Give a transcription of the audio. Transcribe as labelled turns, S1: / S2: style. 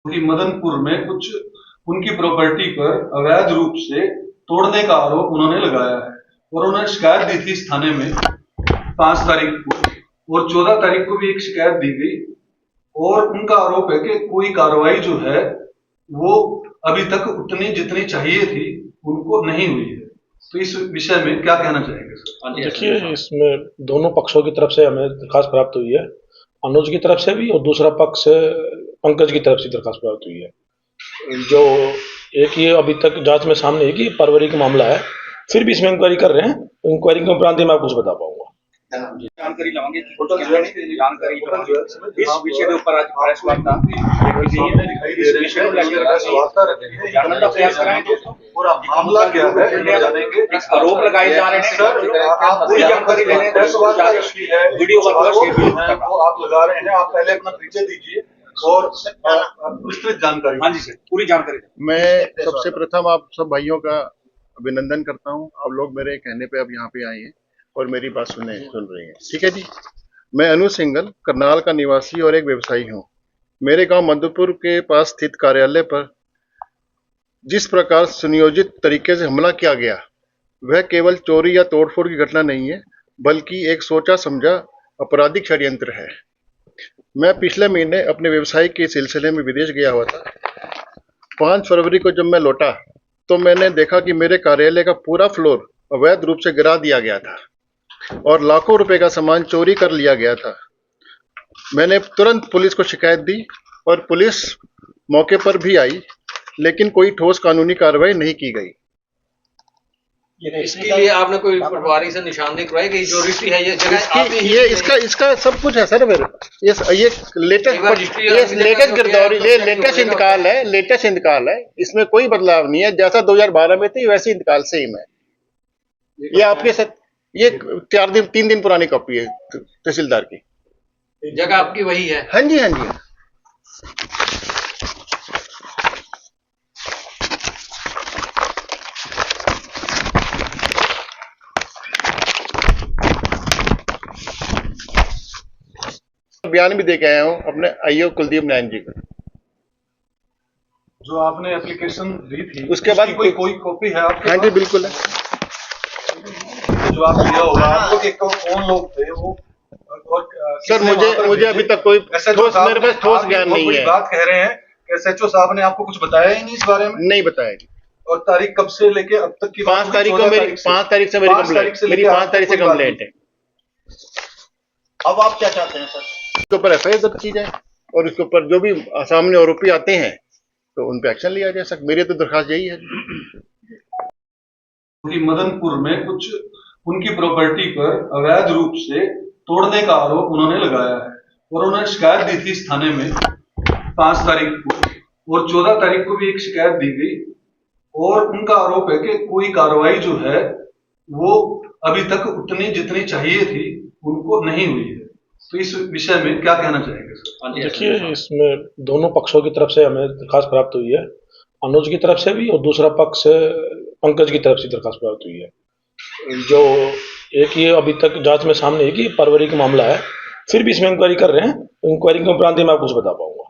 S1: कि मदनपुर में कुछ उनकी प्रॉपर्टी पर अवैध रूप से तोड़ने का आरोप उन्होंने लगाया है और उन्होंने शिकायत दी थी इस थाने में 5 तारीख को और 14 तारीख को भी एक शिकायत दी गई और उनका आरोप है कि कोई कार्रवाई जो है वो अभी तक उतनी जितनी चाहिए थी उनको नहीं हुई है। तो इस विषय में क्या कहना चाहेंगे सर?
S2: देखिए, इसमें दोनों पक्षों की तरफ से हमें दरखास्त प्राप्त हुई है, अनुज की तरफ से भी और दूसरा पक्ष पंकज की तरफ से दरखास्त प्राप्त हुई है। जो एक ये अभी तक जांच में सामने है कि फरवरी का मामला है, फिर भी इसमें इंक्वायरी कर रहे हैं। इंक्वायरी के उपरांत ही मैं आपको कुछ बता पाऊंगा।
S3: जानकारी लवांगे जानकारी इस विषय के ऊपर आज प्रेस वार्ता इस विषय को जानने का प्रयास करेंगे।
S1: पूरा मामला क्या है जानेंगे।
S3: आरोप लगाए जा रहे हैं सर, आप पूरी जानकारी लेने वीडियो
S1: वो आप लगा रहे हैं। आप पहले अपना परिचय दीजिए और विस्तृत जानकारी।
S3: हाँ जी सर, पूरी जानकारी।
S4: मैं सबसे प्रथम आप सब भाइयों का अभिनंदन करता हूं। आप लोग मेरे कहने पे अब यहाँ पे आए हैं और मेरी बात सुन रहे हैं। ठीक है जी। मैं अनुज सिंघल करनाल का निवासी और एक व्यवसायी हूँ। मेरे गांव मधुपुर के पास स्थित कार्यालय पर जिस प्रकार सुनियोजित तरीके से हमला किया गया वह केवल चोरी या तोड़फोड़ की घटना नहीं है, बल्कि एक सोचा समझा आपराधिक षड्यंत्र है। मैं पिछले महीने अपने व्यवसाय के सिलसिले में विदेश गया हुआ था। 5 फरवरी को जब मैं लौटा तो मैंने देखा कि मेरे कार्यालय का पूरा फ्लोर अवैध रूप से गिरा दिया गया था और लाखों रुपए का सामान चोरी कर लिया गया था। मैंने तुरंत पुलिस को शिकायत दी और पुलिस मौके पर भी आई, लेकिन कोई ठोस कानूनी कार्रवाई नहीं की गई।
S5: इसके लिए आपने कोई पटवारी से निशानदेही करवाई कि जो रिश्ती है ये जगह
S4: इसका सब कुछ है सर। मेरे ये लेटेस्ट गिरदौरी लेटेस्ट इंतकाल है। इसमें कोई बदलाव नहीं है। जैसा 2012 में थी वैसे इंतकाल सेम है। ये आपके साथ ये 3 दिन पुरानी कॉपी है तहसीलदार की।
S5: जगह आपकी वही है?
S4: हाँ जी, हाँ जी। बयान भी दे के आया हूँ अपने आईओ कुलदीप नारायण जी को।
S1: जो आपने एप्लीकेशन दी थी
S4: उसके बाद
S1: कोई कॉपी है आपके?
S4: हाँ जी, बिल्कुल है।
S1: जो आप दिया होगा आपको कि कौन लोग थे वो? और
S4: सर मुझे अभी तक कोई मेरे पास ठोस ज्ञान नहीं है।
S1: बात कह रहे हैं कि एसएचओ साहब ने आपको कुछ बताया ही नहीं इस बारे में?
S4: नहीं बताया।
S1: और तारीख कब से लेके अब तक की?
S4: 5 तारीख को मेरी 5 तारीख से मेरी कंप्लेंट है।
S6: अब आप क्या चाहते हैं सर?
S4: उसके ऊपर एफआईआर दर्ज की जाए और उसके ऊपर जो भी सामने आरोपी आते हैं तो उन पे एक्शन लिया जाए। सर मेरी तो दरखास्त यही है
S1: कि मदनपुर में कुछ उनकी प्रॉपर्टी पर अवैध रूप से तोड़ने का आरोप उन्होंने लगाया है और उन्होंने शिकायत दी थी इस थाने में 5 तारीख को और 14 तारीख को भी एक शिकायत दी गई और उनका आरोप है कि कोई कार्रवाई जो है वो अभी तक उतनी जितनी चाहिए थी उनको नहीं हुई है। तो इस विषय में क्या कहना चाहेंगे सर?
S2: देखिए, इसमें दोनों पक्षों की तरफ से हमें दरखास्त प्राप्त हुई है, अनुज की तरफ से भी और दूसरा पक्ष पंकज की तरफ से दरखास्त प्राप्त हुई है। जो एक ये अभी तक जांच में सामने है कि फरवरी का मामला है, फिर भी इसमें इंक्वायरी कर रहे हैं। इंक्वायरी के उपरांत ही मैं आपको कुछ बता पाऊंगा।